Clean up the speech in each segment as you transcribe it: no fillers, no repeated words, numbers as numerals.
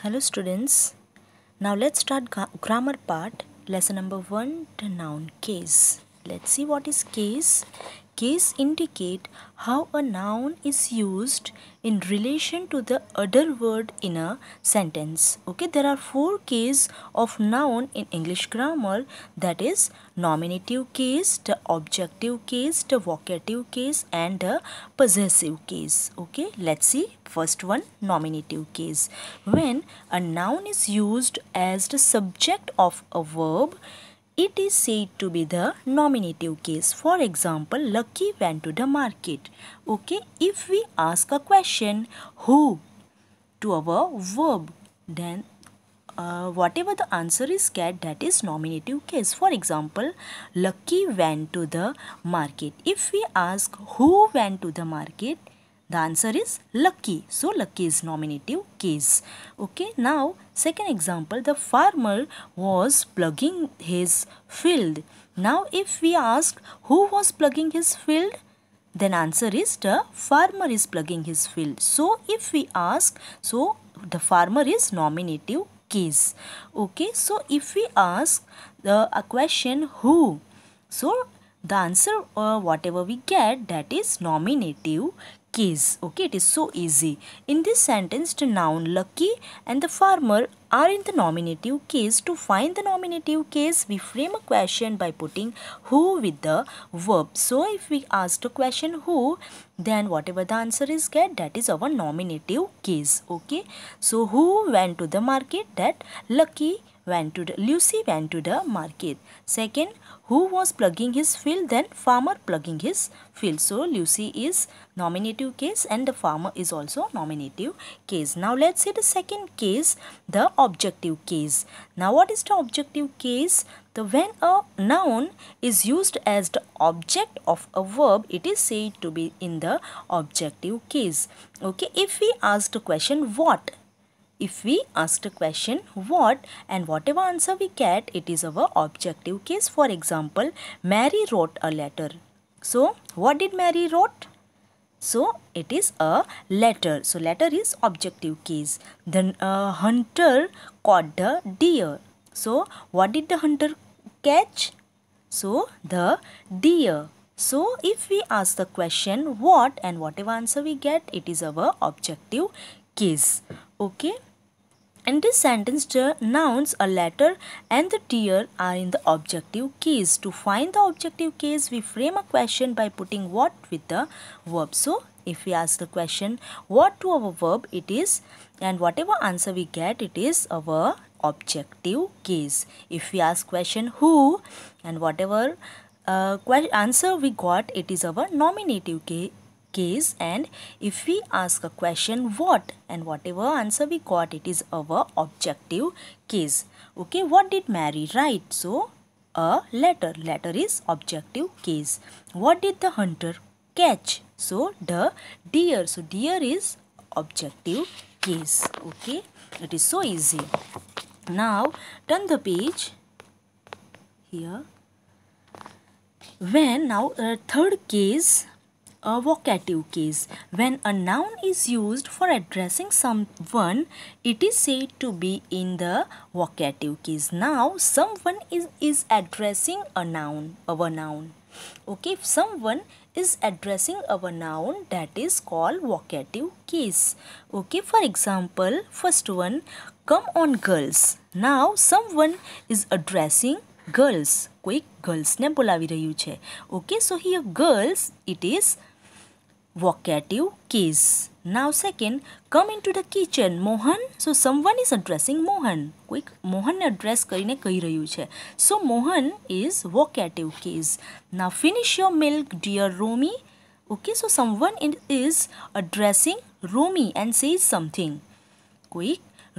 Hello students. Now let's start grammar part. Lesson number 1, the noun case. Let's see what is case. Case indicate how a noun is used in relation to the other word in a sentence. Okay, there are 4 cases of noun in English grammar, that is nominative case, the objective case, the vocative case and the possessive case. Okay, let's see. First one, nominative case. When a noun is used as the subject of a verb, it is said to be the nominative case. For example, Lucky went to the market. Okay, if we ask a question, who, to our verb, then whatever the answer is get, that is nominative case. For example, Lucky went to the market. If we ask who went to the market, the answer is Lucky. So Lucky is nominative case. Okay, now second example, the farmer was plugging his field. Now if we ask who was plugging his field, then answer is the farmer is plugging his field. So if we ask, so the farmer is nominative case. Okay, so if we ask a question who, so the answer whatever we get, that is nominative case. Okay, it is so easy. In this sentence, the noun Lucky and the farmer are in the nominative case. To find the nominative case, we frame a question by putting who with the verb. So if we ask the question who, then whatever the answer is get, that is our nominative case. Okay, so who went to the market? That Lucy went to the market. Second, who was plugging his field? Then farmer plugging his field. So Lucy is nominative case and the farmer is also nominative case. Now let's see the second case, the objective case. Now what is the objective case? When a noun is used as the object of a verb, it is said to be in the objective case. Okay, if we ask the question what, if we ask the question what and whatever answer we get, it is our objective case. For example, Mary wrote a letter. So what did Mary wrote? So it is a letter. So letter is objective case. Then hunter caught the deer. So what did the hunter catch? So the deer. So if we ask the question what and whatever answer we get, it is our objective case. Okay. In this sentence, the nouns a letter and the deer are in the objective case. To find the objective case, we frame a question by putting what with the verb. So if we ask the question what to our verb, it is, and whatever answer we get, it is our objective case. If we ask question who and whatever answer we got, it is our nominative case. And if we ask a question what and whatever answer we got, it is our objective case. Okay, what did Mary write? So a letter. Letter is objective case. What did the hunter catch? So the deer. So deer is objective case. Okay, it is so easy. Now turn the page here. When now third case, a vocative case. When a noun is used for addressing someone, it is said to be in the vocative case. Now someone is addressing a noun, our noun. Okay, if someone is addressing our noun, that is called vocative case. Okay, for example, first one, come on girls. Now someone is addressing girls. કોઈ ગર્લ્સને બોલાવી રહ્યું છે. Okay, so here girls, it is vocative case. Now second, come into the kitchen. Mohan, so someone is addressing Mohan. કોઈ મોહનને address કરીને કહી રહ્યું છે. So Mohan is vocative case. Now finish your milk, dear Romy. Okay, so someone is addressing Romy and says something. કોઈ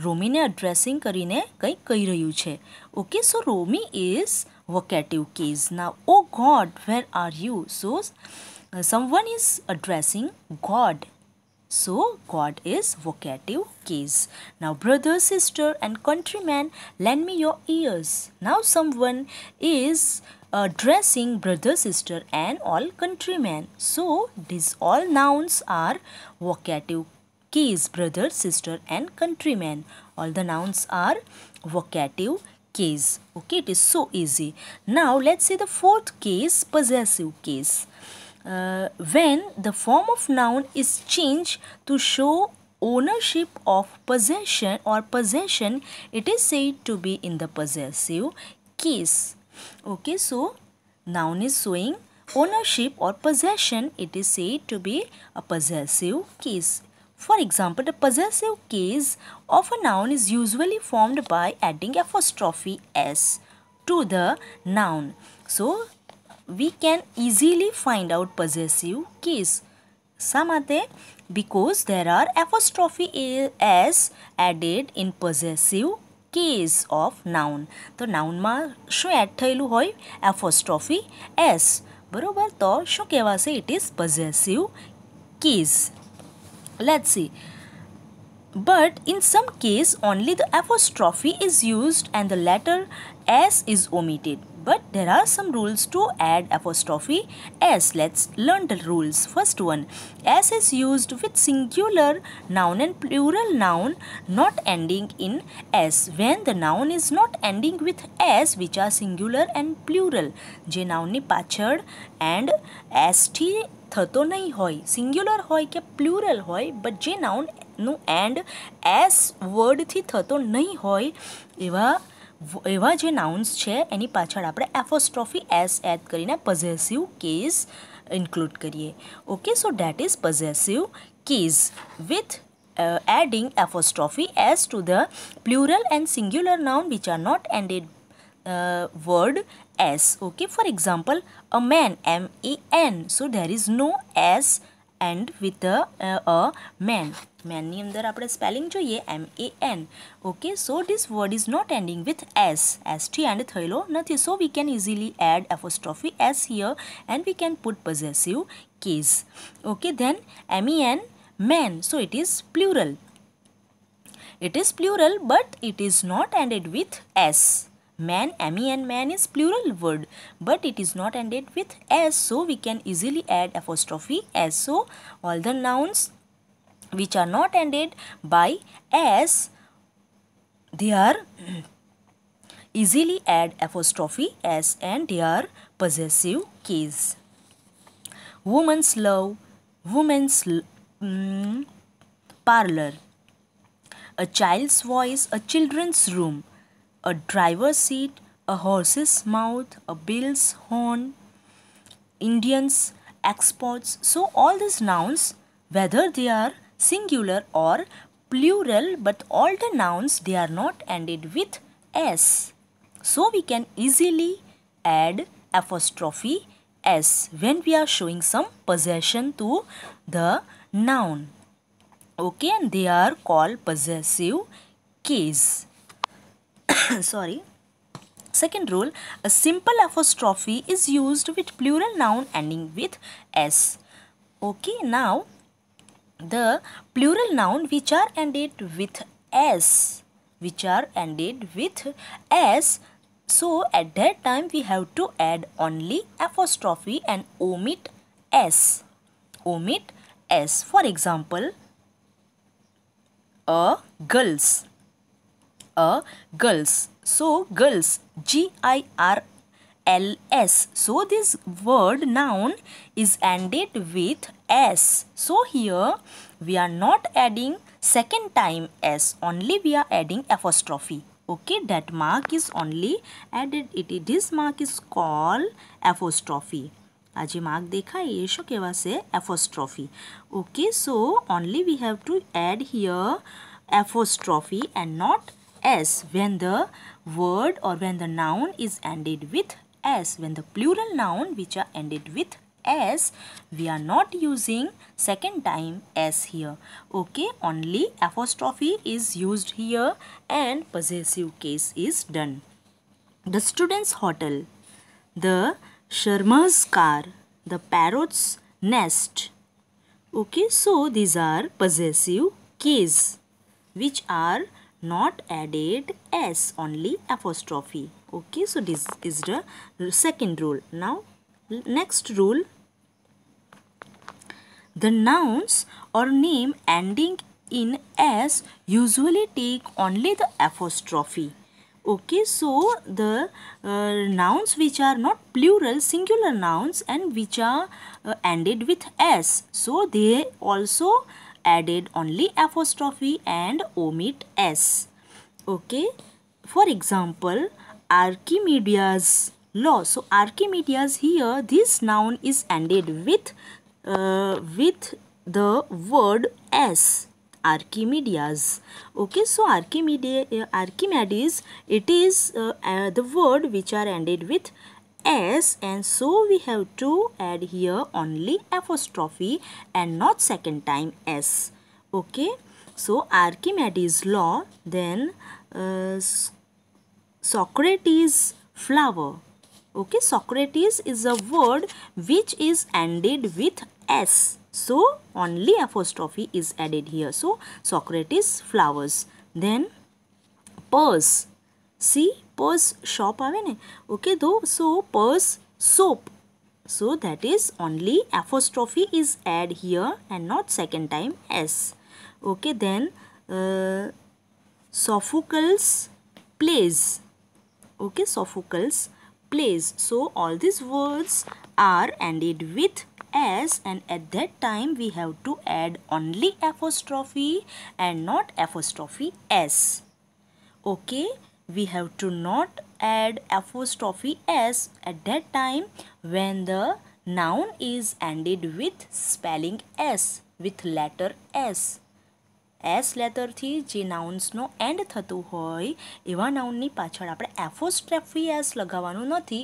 રોમીને addressing કરીને કંઈ કહી રહ્યું છે. Okay, so Romy is vocative case. Now, oh God, where are you? So someone is addressing God. So God is vocative case. Now brother, sister and countryman, lend me your ears. Now someone is addressing brother, sister and all countrymen. So these all nouns are vocative case, brother, sister and countryman. All the nouns are vocative case. Okay, it is so easy. Now let's see the fourth case, possessive case. When the form of noun is changed to show ownership of possession or possession, it is said to be in the possessive case. Okay, so noun is showing ownership or possession, it is said to be a possessive case. For example, the possessive case of a noun is usually formed by adding apostrophe s to the noun. So we can easily find out possessive case. Samate, because there are apostrophe s added in possessive case of noun. તો નાઉનમાં શું add થયેલું હોય? apostrophe s. બરોબર, તો શું કહેવાશે? It is possessive case. Let's see. But in some case only the apostrophe is used and the letter s is omitted. But there are some rules to add apostrophe s. Let's learn the rules. First one, s is used with singular noun and plural noun not ending in s. When the noun is not ending with s, which are singular and plural, જે noun ની પાછળ and s થી થતો નહીં હોય, singular હોય કે plural હોય, બટ જે નાઉનનું એન્ડ એસ વર્ડથી થતો નહીં હોય એવા જે નાઉન્સ છે એની પાછળ આપણે એપોસ્ટ્રોફી એસ એડ કરીને પોઝેસિવ કેસ ઇન્ક્લુડ કરીએ. Okay, so that is possessive case with adding apostrophe s to the plural and singular noun which are not ended word s. Okay, for example, a man, man. So there is no s end with a man. Man ની અંદર આપણે spelling જોઈએ man. Okay, so this word is not ending with s. s થી end થયેલો નથી. So we can easily add apostrophe s here and we can put possessive case. Okay, then men, man. So it is plural. It is plural but it is not ended with s. Man, men, man is plural word but it is not ended with s, so we can easily add apostrophe s. So all the nouns which are not ended by s, they are easily add apostrophe s and they are possessive case. Woman's love, woman's parlor, a child's voice, a children's room, a driver's seat, a horse's mouth, a bill's horn, Indians, exports. So all these nouns, whether they are singular or plural, but all the nouns, they are not ended with s. So we can easily add apostrophe s when we are showing some possession to the noun. Okay, and they are called possessive case. Sorry. Second rule, a simple apostrophe is used with plural noun ending with s. Okay, now the plural noun which are ended with s, so at that time we have to add only apostrophe and omit s. For example, girls, so girls, girls. So this word noun is ended with s. So here we are not adding second time s, only we are adding apostrophe. Okay, that mark is only added. This mark is called apostrophe. આ જે mark દેખાય એ શું કહેવાશે? apostrophe. Okay, so only we have to add here apostrophe and not s when the word or when the noun is ended with s. When the plural noun which are ended with s, we are not using second time s here. Okay, only apostrophe is used here and possessive case is done. The student's hotel, the Sharma's car, the parrot's nest. Okay, so these are possessive case which are not added s, only apostrophe. Okay, so this is the second rule. Now next rule, the nouns or name ending in s usually take only the apostrophe. Okay, so the nouns which are not plural, singular nouns, and which are ended with s, so they also added only apostrophe and omit s. Okay, for example, Archimedes law. So Archimedes, here this noun is ended with the word s. Archimedes. Okay, so Archimedes, it is the word which are ended with s, and so we have to add here only apostrophe and not second time s. Okay, so Archimedes law. Then Socrates flower. Okay, Socrates is a word which is ended with s, so only apostrophe is added here. So Socrates flowers. Then purse. See, purse shop ave ne. Okay, though, so purse soap. So that is only apostrophe is add here and not second time s. Okay, then Sophocles plays. Okay, Sophocles plays. So all these words are ended with s, and at that time we have to add only apostrophe and not apostrophe s. Okay, we have to not add apostrophe s at that time when the noun is ended with spelling s, with letter s. S લેટરથી જે નાઉન્સનો and થતું હોય એવા નાઉનની પાછળ આપણે apostrophe S લગાવવાનું નથી,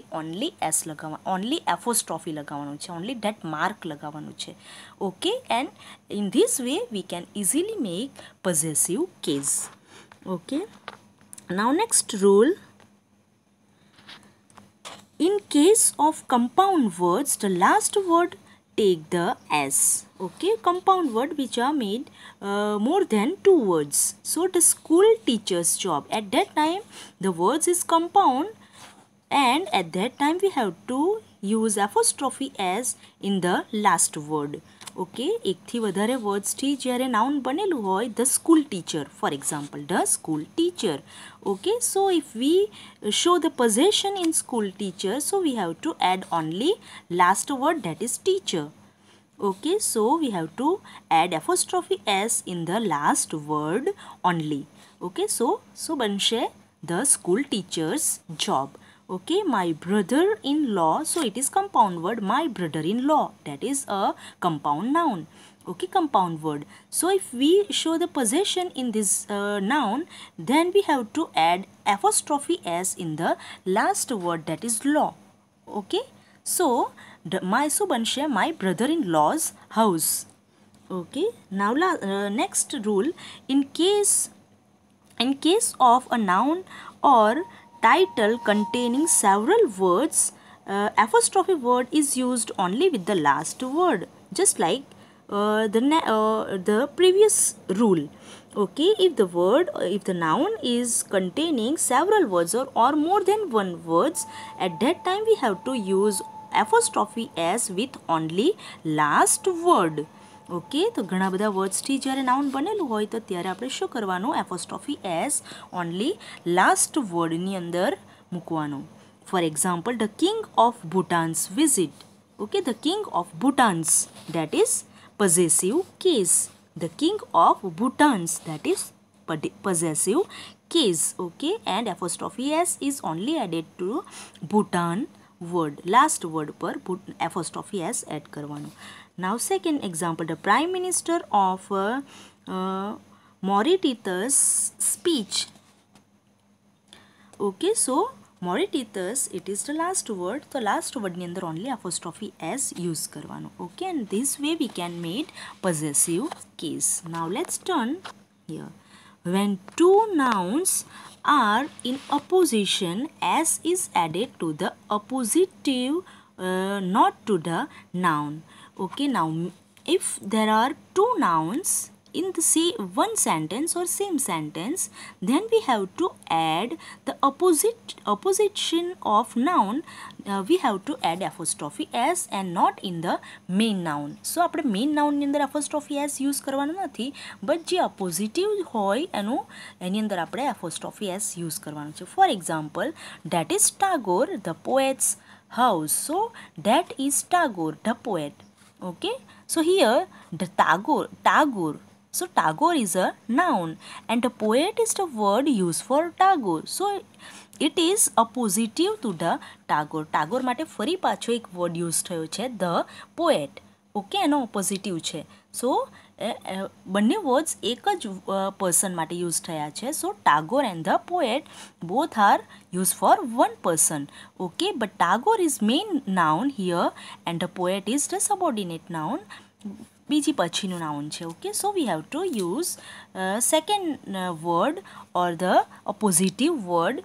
ઓનલી એફોસ્ટ્રોફી લગાવવાનું છે, ઓનલી ધેટ માર્ક લગાવવાનું છે. Okay, and in this way we can easily make possessive case. Okay, now next rule. In case of compound words, the last word take the s. Okay, compound word which are made more than two words. So the school teacher's job, at that time the words is compound, and at that time we have to use apostrophe s in the last word. Okay, એકથી વધારે વર્ડ્સથી જ્યારે noun બનેલું હોય, the school teacher, for example, the school teacher. Okay, so if we show the possession in school teacher, so we have to add only last word, that is teacher. Okay, so we have to add apostrophe s in the last word only. Okay, so બનશે the school teacher's job. Okay, my brother-in-law, so it is compound word, my brother-in-law, that is a compound noun. Okay, compound word. So if we show the possession in this noun, then we have to add apostrophe s in the last word, that is law. Okay, so so બનશે my brother-in-law's house. Okay, now next rule. In case of a noun or title containing several words, apostrophe word is used only with the last word, just like the previous rule. Okay, if the noun is containing several words or more than one words, at that time we have to use apostrophe s with only last word. Okay, તો ઘણા બધા વર્ડ્સથી જ્યારે noun બનેલું હોય તો ત્યારે આપણે શું કરવાનું, એપોસ્ટ્રોફી એસ ઓનલી લાસ્ટ વર્ડની અંદર મૂકવાનું. For example, the king of Bhutan's visit. Okay, the king of Bhutan's, that is possessive case. The king of Bhutan's, that is possessive case. Okay, and apostrophe s is only added to Bhutan word, last word पर apostrophe s add करवानो. Now second example, the prime minister of Mauritius speech. Okay, so Mauritius, it is the last word. So last word ની અંદર only apostrophe s use કરવાનો. Okay, and this way we can make possessive case. Now let's turn here. When two nouns are in opposition, s is added to the oppositive, not to the noun. Okay, now if there are two nouns in the one sentence or same sentence, then we have to add the opposition of noun. We have to add apostrophe s and not in the main noun. So આપણે main noun ની અંદર apostrophe s use કરવાનો નથી, but જે oppositive હોય એની અંદર આપણે apostrophe s use કરવાનો છે. For example, that is Tagore, the poet's house. So that is Tagore, the poet. Okay, so here the Tagore. So Tagore is a noun and the poet is the word used for Tagore. So it is a positive to the Tagore. Tagore માટે ફરી પાછો એક word use થયો છે, the poet. Okay, એનો positive છે. સો બંને words એક જ પર્સન માટે યુઝ થયા છે. So Tagore and the poet both are use for one person. Okay, but Tagore is main noun here and the poet is the subordinate noun. બીજી પછીનું નાઉન છે. Okay, so we have to use second word or the appositive word,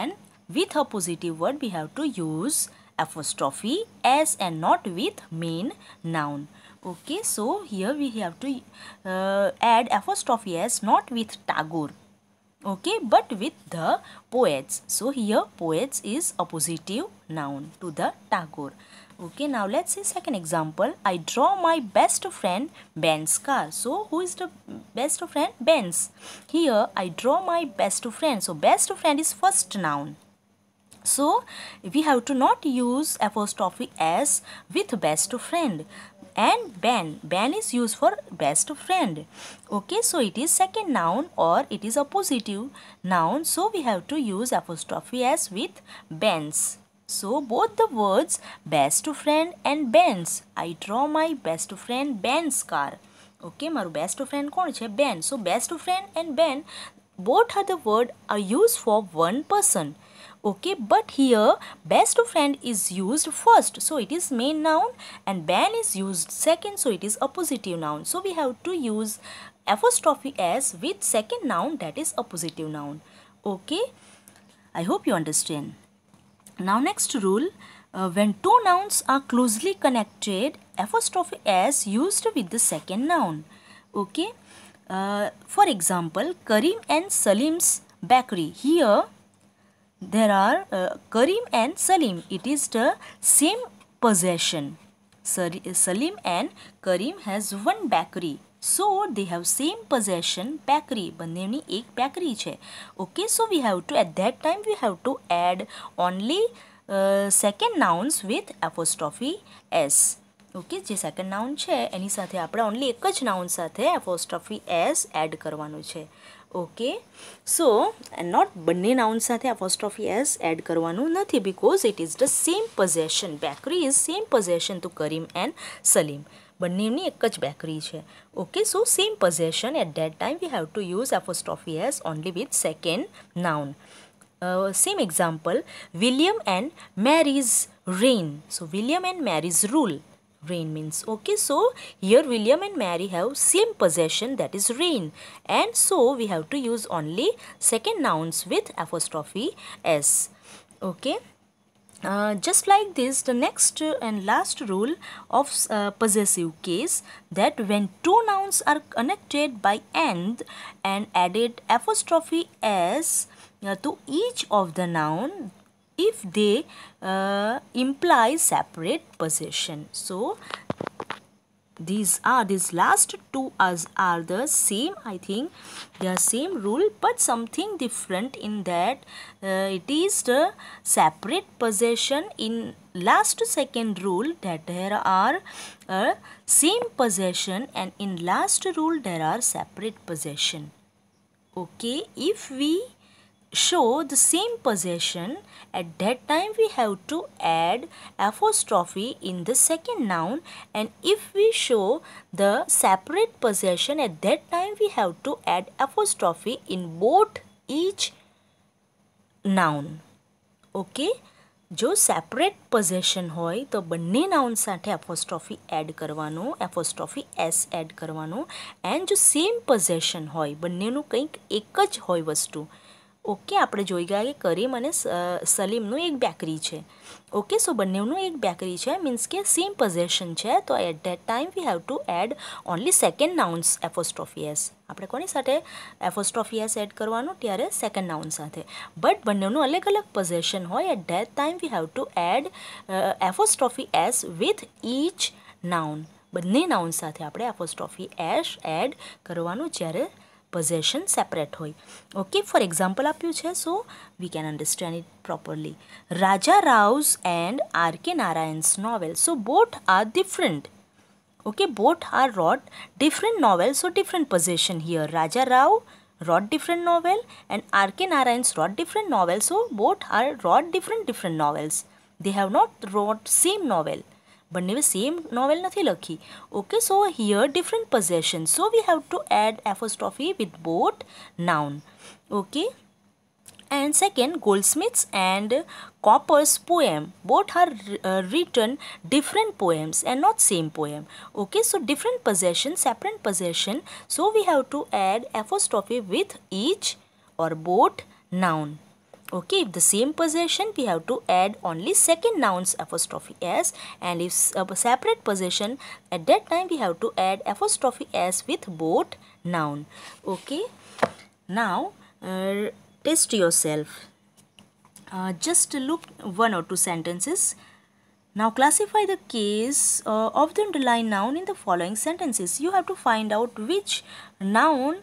and with a positive word we have to use apostrophe s and not with main noun. Okay, so here we have to add apostrophe s not with Tagore, okay, but with the poets. So here poets is a positive noun to the Tagore. Okay, now let's see second example. I draw my best friend Ben's car. So who is the best friend? Ben's. Here I draw my best friend. So best friend is first noun. So we have to not use apostrophe s with best friend. And Ben is used for best friend. Okay, so it is second noun or it is a positive noun. So we have to use apostrophe s with Ben's. So both the words best friend and Ben's. I draw my best friend Ben's car. Okay, મારું best friend કોણ છે? Ben. So best friend and Ben, both are the word are used for one person. Okay, but here best friend is used first, so it is main noun, and Ben is used second, so it is oppositive noun. So we have to use apostrophe s with second noun, that is oppositive noun. Okay, I hope you understand. Now next rule, when two nouns are closely connected, apostrophe s used with the second noun. Okay, for example, Karim and Salim's bakery. Here there are Karim and Salim. It is the same possession. Salim and Karim has one bakery. So they have same possession, bakery. બંનેની એક bakery છે. Okay, so we have to, at that time we have to add only second nouns with apostrophe s. Okay, જે second noun છે એની સાથે આપણે only એક જ noun સાથે apostrophe s add કરવાનું છે. ઓકે, સો નોટ બંને નાઉન સાથે apostrophe s એડ કરવાનું નથી, because it is the same possession. Bakery is same possession to Karim and Salim. બંનેની એક જ બેકરી છે. Okay, so same possession, at that time we have to use apostrophe s only with second noun. Same example, William and Mary's reign. So William and Mary's rule. Reign means, okay, so here William and Mary have same possession, that is reign, and so we have to use only second nouns with apostrophe s. Okay, just like this, the next and last rule of possessive case, that when two nouns are connected by and added apostrophe s to each of the noun, if they imply separate possession. So these last two are the same. I think they are same rule, but something different in that it is the separate possession in last second rule, that there are same possession, and in last rule there are separate possession. Okay, if we show the same possession, at that time we have to add apostrophe in the second noun, and if we show the separate possession, at that time we have to add apostrophe in both each noun. Okay, જો separate possession હોય તો બંને noun સાથે apostrophe add કરવાનું, apostrophe s add કરવાનું, and જો same possession હોય, બંનેનું કંઈક એક જ હોય વસ્તુ, ઓકે, આપણે જોઈ ગયા કે કરીમ અને સલીમનું એક બેકરી છે. ઓકે, સો બંનેનું એક બેકરી છે મીન્સ કે સેમ પોઝેશન છે. તો at that time we have to add only second nouns apostrophe S. આપણે કોની સાથે એપોસ્ટ્રોફી એસ એડ કરવાનું? ત્યારે સેકન્ડ નાઉન સાથે. બટ બંનેનું અલગ અલગ પોઝેશન હોય. At that time we have to add apostrophe s with each noun. બંને નાઉન સાથે આપણે એપોસ્ટ્રોફી એસ એડ કરવાનું જ્યારે possession separate હોય. ઓકે, ફોર એક્ઝામ્પલ આપ્યું છે, so we can understand it properly. Raja રાવ's and R.K. Narayan's novel. So both are different. Okay, both are wrote different novels, so different possession here. Raja Rao wrote different novel and R.K. Narayan's wrote different novel, so both are wrote different novels. They have not wrote same novel. બંને same novel નથી લખી. Okay, so here different possession, so we have to add apostrophe with both noun. Okay, and second, Goldsmiths and Cowper's poem, both are written different poems and not same poem. Okay, so different possession, separate possession, so we have to add apostrophe with each or both noun. Okay, if the same possession, we have to add only second nouns apostrophe s, and if a separate possession, at that time we have to add apostrophe s with both noun. Okay, now test yourself. Just look one or two sentences. Now classify the case of the underlined noun in the following sentences. You have to find out which noun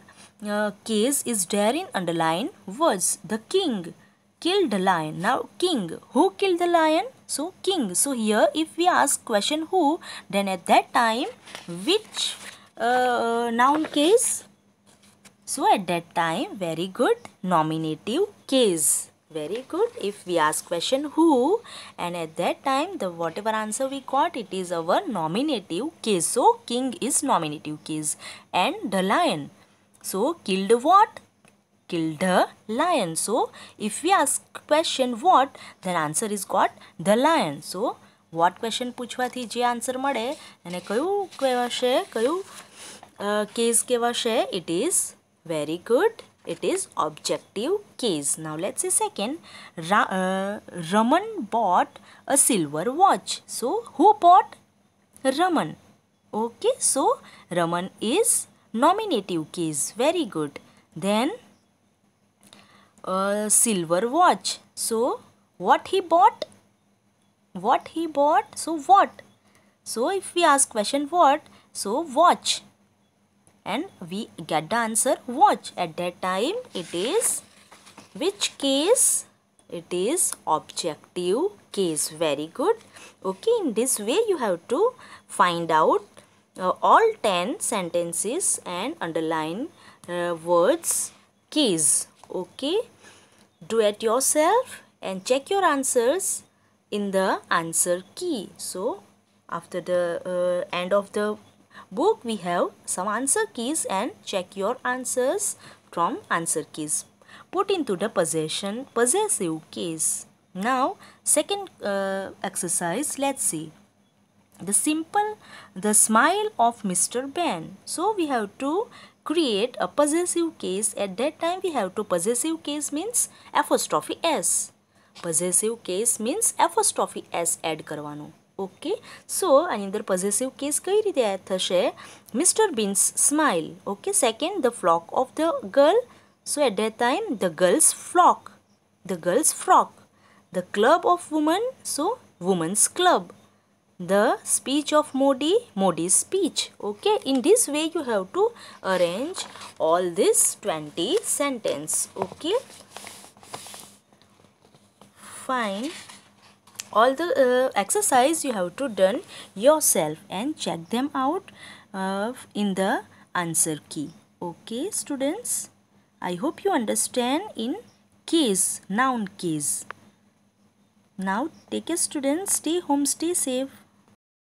case is there in underlined words. The king killed the lion. Now king, who killed the lion? So king. So here if we ask question who, then at that time which noun case? So at that time, very good, nominative case. Very good. If we ask question who, and at that time the whatever answer we got, it is our nominative case. So king is nominative case. And the lion, so killed what? Killed the lion. So if we ask question what, then answer is got the lion. So what question પૂછવાથી જે answer મળે એને કયું કહેવાશે? કયું case કહેવાશે? It is very good, it is objective case. Now let's say second, Raman bought a silver watch. So who bought? Raman. Okay, so Raman is nominative case. Very good. Then silver watch. So what he bought? What he bought? So what? So if we ask question what, so watch, and we get the answer watch. At that time it is which case? It is objective case. Very good. Okay, in this way you have to find out all 10 sentences and underline words case. Okay, do it yourself and check your answers in the answer key. So after the end of the book we have some answer keys, and check your answers from answer keys. Put into the possessive case. Now second exercise, let's see. The smile of Mr. Ben. So we have to create a possessive case. At that time we have to, possessive case means apostrophe s. Possessive case means apostrophe s add કરવાનું. Okay, so આની અંદર possessive case કઈ રીતે થશે? Mister Bean's smile. Okay, second, the flock of the girl. So at that time the girls flock, the girls frock. The club of woman, so woman's club. The speech of Modi, Modi's speech. Okay, in this way you have to arrange all this 20 sentence. Okay, fine. All the exercise you have to done yourself and check them out in the answer key. Okay students, I hope you understand in case, noun case. Now take care students, stay home, stay safe.